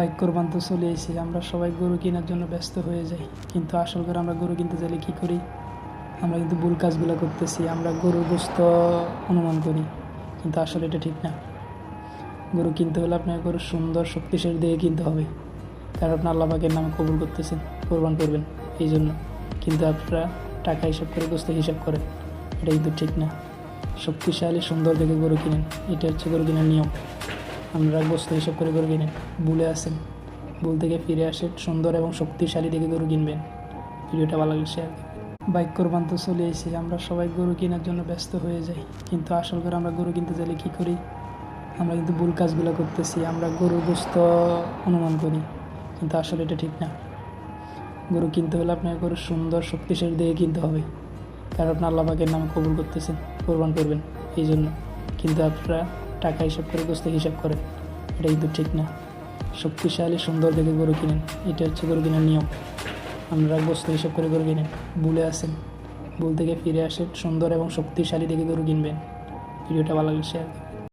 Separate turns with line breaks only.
Bike কোরবান তো চলে এসেছি। আমরা সবাই গরু কেনার জন্য ব্যস্ত হয়ে যাই, কিন্তু আসল করে আমরা গরু কিনতে চাইলে কী করি? আমরা কিন্তু ভুল কাজগুলো করতেছি। আমরা গরুর গোস্ত অনুমান করি, কিন্তু আসলে এটা ঠিক না। গরু কিনতে হলে আপনাকে গরু সুন্দর শক্তিশালী দেখে কিনতে হবে, কারণ আপনি আল্লাহ পাকের নামে কবুল করতেছেন, কোরবান করবেন এই জন্য। কিন্তু আপনারা টাকা হিসাব করে গোস্ত হিসাব করেন, এটা কিন্তু ঠিক না। শক্তিশালী সুন্দর দেখে গরু কিনেন, এটা হচ্ছে গরু কেনার নিয়ম। আমরা গোস্ত হিসাব করে গরু কিনেন, ভুলে আসেন, ভুল থেকে ফিরে আসেন, সুন্দর এবং শক্তিশালী দেখে গরু কিনবেন। ভিডিওটা ভালো লাগলে শেয়ার করবেন। বাইক কোরবান তো চলে এসেছি। আমরা সবাই গরু কেনার জন্য ব্যস্ত হয়ে যাই, কিন্তু আসল করে আমরা গরু কিনতে চাইলে কী করি? আমরা কিন্তু ভুল কাজগুলো করতেছি। আমরা গরুর গোস্ত অনুমান করি, কিন্তু আসলে এটা ঠিক না। গরু কিনতে হলে আপনাকে গরু সুন্দর শক্তিশালী দেখে কিনতে হবে, কারণ আপনি আল্লাহ পাকের নামে কবুল করতেছেন, কোরবান করবেন এই জন্য। কিন্তু আপনারা টাকা হিসাব করে গোস্ত হিসাব করেন, এটা কিন্তু ঠিক না। শক্তিশালী সুন্দর দেখে গরু কিনেন, এটা হচ্ছে গরু কেনার নিয়ম। আমরা গোস্ত হিসাব করে গরু কিনেন, ভুলে আসেন, ভুল থেকে ফিরে আসেন, সুন্দর এবং শক্তিশালী দেখে গরু কিনবেন। ভিডিওটা ভালো লাগলে শেয়ার করবেন।